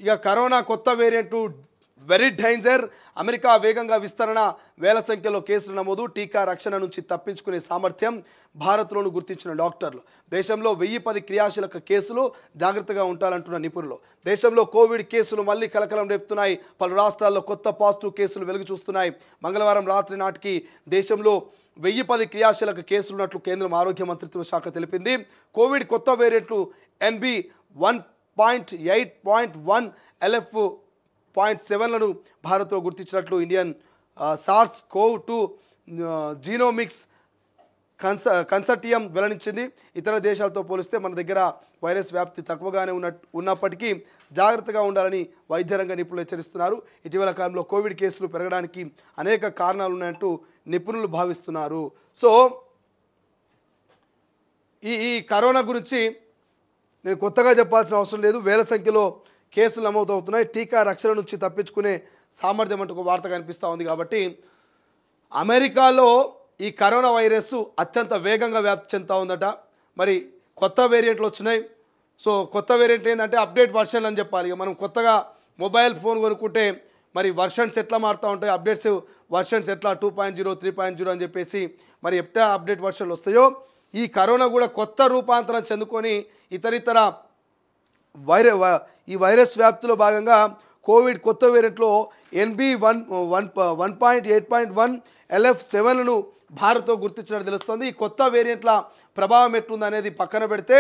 ఇక కరోనా కొత్త variant very danger. America వేగంగా విస్తరణ, వేల సంఖ్యలో కేసులు నమోదు, టీకా రక్షణ నుంచి తప్పించుకునే సామర్థ్యం భారత్లోను గుర్తించిన డాక్టర్లు. దేశంలో 1010 క్రియాశీలక కేసులు, జాగ్రత్తగా ఉండాలంటున్న నిపుణులు. దేశంలో కోవిడ్ కేసులు మళ్లీ కలకలం రేపుతున్నాయి. పలు రాష్ట్రాల్లో కొత్త పాజిటివ్ కేసులు వెలుగు చూస్తున్నాయి. మంగళవారం రాత్రి నాటికి దేశంలో 1010 క్రియాశీలక కేసులు ఉన్నట్లు కేంద్రం ఆరోగ్య మంత్రిత్వ శాఖ తెలిపింది. కోవిడ్ కొత్త వేరియంట్లు NB 1.8.1 LF.7లను భారత్లో గుర్తించినట్లు ఇండియన్ SARS-CoV-2 జీనోమిక్స్ కన్సార్టియం వెల్లడించింది. ఇతర దేశాలతో పోలిస్తే మన దగ్గర వైరస్ వ్యాప్తి తక్కువగానే ఉన్నప్పటికీ జాగ్రత్తగా ఉండాలని వైద్య రంగ నిపుణులు హెచ్చరిస్తున్నారు. ఇటీవల కాలంలో కోవిడ్ కేసులు పెరగడానికి అనేక కారణాలు ఉన్నాయంటూ నిపుణులు భావిస్తున్నారు. సో ఈ కరోనా గురించి నేను కొత్తగా చెప్పాల్సిన అవసరం లేదు. వేల సంఖ్యలో కేసులు నమోదవుతున్నాయి. టీకా రక్షణ నుంచి తప్పించుకునే సామర్థ్యం అంటూ ఒక వార్త కనిపిస్తూ ఉంది. కాబట్టి అమెరికాలో ఈ కరోనా వైరస్ అత్యంత వేగంగా వ్యాప్తి చెందుతూ ఉందట. మరి కొత్త వేరియంట్లు వచ్చినాయి. సో కొత్త వేరియంట్ ఏంటంటే అప్డేట్ వర్షన్ అని చెప్పాలి. ఇక మనం కొత్తగా మొబైల్ ఫోన్ కొనుక్కుంటే మరి వర్షన్స్ ఎట్లా మారుతూ ఉంటాయి, అప్డేట్స్ వర్షన్స్ ఎట్లా 2.0 3.0 అని చెప్పేసి మరి ఎట్లా అప్డేట్ వర్షన్లు వస్తాయో ఈ కరోనా కూడా కొత్త రూపాంతరం చెందుకొని ఇతరితర ఈ వైరస్ వ్యాప్తిలో భాగంగా కోవిడ్ కొత్త వేరియంట్లో NB 1.8.1 LF7లను భారత్లో గుర్తించినట్టు తెలుస్తుంది. ఈ కొత్త వేరియంట్ల ప్రభావం ఎట్లుంది అనేది పక్కన పెడితే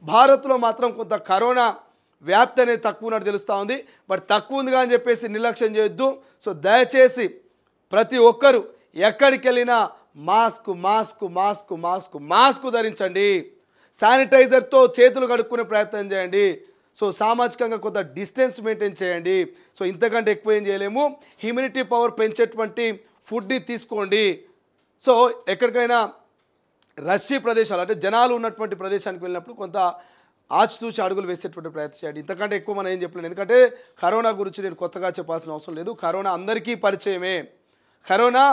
భారత్లో మాత్రం కొంత కరోనా వ్యాప్తి అనేది తక్కువ ఉన్నట్టు తెలుస్తూ ఉంది. బట్ తక్కువ ఉందిగా అని చెప్పేసి నిర్లక్ష్యం చేయొద్దు. సో దయచేసి ప్రతి ఒక్కరూ ఎక్కడికి వెళ్ళినా mask mask mask mask mask ధరించండి. శానిటైజర్తో చేతులు కడుక్కునే ప్రయత్నం చేయండి. సో సామాజికంగా కొంత డిస్టెన్స్ మెయింటైన్ చేయండి. సో ఇంతకంటే ఎక్కువ ఏం చేయలేము. హ్యూమినిటీ పవర్ పెంచేటువంటి ఫుడ్ని తీసుకోండి. సో ఎక్కడికైనా రష్యీ ప్రదేశాలు అంటే జనాలు ఉన్నటువంటి ప్రదేశానికి వెళ్ళినప్పుడు కొంత ఆచితూచి అడుగులు వేసేటువంటి ప్రయత్నం చేయండి. ఇంతకంటే ఎక్కువ మనం ఏం చెప్పలేను. ఎందుకంటే కరోనా గురించి నేను కొత్తగా చెప్పాల్సిన అవసరం లేదు. కరోనా అందరికీ పరిచయమే. కరోనా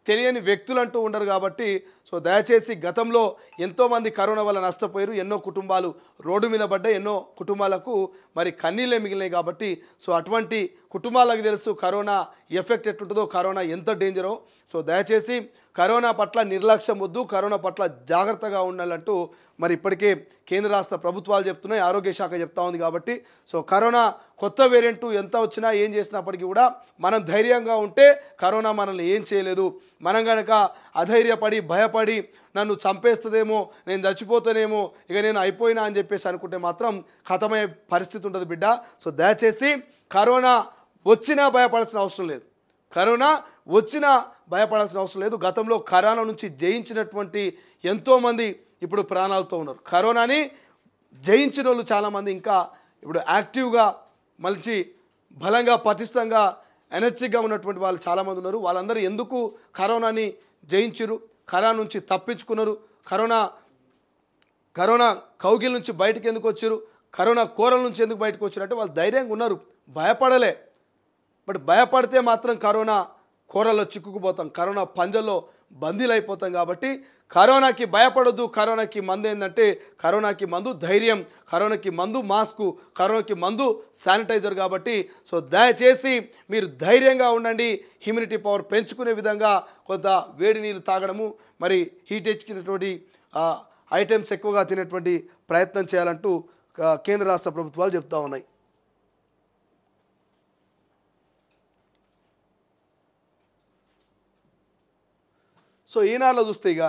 తెలియని వ్యక్తులు అంటూ ఉండరు. కాబట్టి సో దయచేసి గతంలో ఎంతోమంది కరోనా వల్ల నష్టపోయారు. ఎన్నో కుటుంబాలు రోడ్డు మీద పడ్డాయి. ఎన్నో కుటుంబాలకు మరి కన్నీళ్ళే మిగిలినాయి. కాబట్టి సో అటువంటి కుటుంబాలకు తెలుసు కరోనా ఎఫెక్ట్ ఎట్లుంటుందో, కరోనా ఎంత డేంజరో. సో దయచేసి కరోనా పట్ల నిర్లక్ష్యం వద్దు, కరోనా పట్ల జాగ్రత్తగా ఉండాలంటూ మరి ఇప్పటికే కేంద్ర రాష్ట్ర ప్రభుత్వాలు చెప్తున్నాయి, ఆరోగ్య శాఖ చెప్తా ఉంది. కాబట్టి సో కరోనా కొత్త వేరియంట్ ఎంత వచ్చినా ఏం చేసినప్పటికీ కూడా మనం ధైర్యంగా ఉంటే కరోనా మనల్ని ఏం చేయలేదు. మనం కనుక అధైర్యపడి భయపడి నన్ను చంపేస్తుందేమో, నేను చచ్చిపోతానేమో, ఇక నేను అయిపోయినా అని చెప్పేసి అనుకుంటే మాత్రం ఖతమయ్యే పరిస్థితి ఉంటుంది బిడ్డ. సో దయచేసి కరోనా వచ్చినా భయపడాల్సిన అవసరం లేదు. కరోనా వచ్చినా భయపడాల్సిన అవసరం లేదు. గతంలో కరోనా నుంచి జయించినటువంటి ఎంతోమంది ఇప్పుడు ప్రాణాలతో ఉన్నారు. కరోనాని జయించిన వాళ్ళు చాలామంది ఇంకా ఇప్పుడు యాక్టివ్గా మంచి బలంగా పటిష్టంగా ఎనర్జీగా ఉన్నటువంటి వాళ్ళు చాలామంది ఉన్నారు. వాళ్ళందరూ ఎందుకు కరోనాని జయించారు, కరోనా నుంచి తప్పించుకున్నారు, కరోనా కౌగిల నుంచి బయటకు ఎందుకు వచ్చారు, కరోనా కోరల నుంచి ఎందుకు బయటకు వచ్చారు అంటే వాళ్ళు ధైర్యంగా ఉన్నారు, భయపడలే. బట్ భయపడితే మాత్రం కరోనా కోరల్లో చిక్కుకుపోతాం, కరోనా పంజల్లో బందీలు అయిపోతాం. కాబట్టి కరోనాకి భయపడొద్దు. కరోనాకి మందు ఏంటంటే కరోనాకి మందు ధైర్యం, కరోనాకి మందు మాస్కు, కరోనాకి మందు శానిటైజర్. కాబట్టి సో దయచేసి మీరు ధైర్యంగా ఉండండి. హ్యూమినిటీ పవర్ పెంచుకునే విధంగా కొంత వేడి నీళ్ళు తాగడము, మరి హీట్ ఎక్కినటువంటి ఐటమ్స్ ఎక్కువగా తినేటువంటి ప్రయత్నం చేయాలంటూ కేంద్ర రాష్ట్ర ప్రభుత్వాలు చెప్తా ఉన్నాయి. సో ఈనాడులో చూస్తే ఇక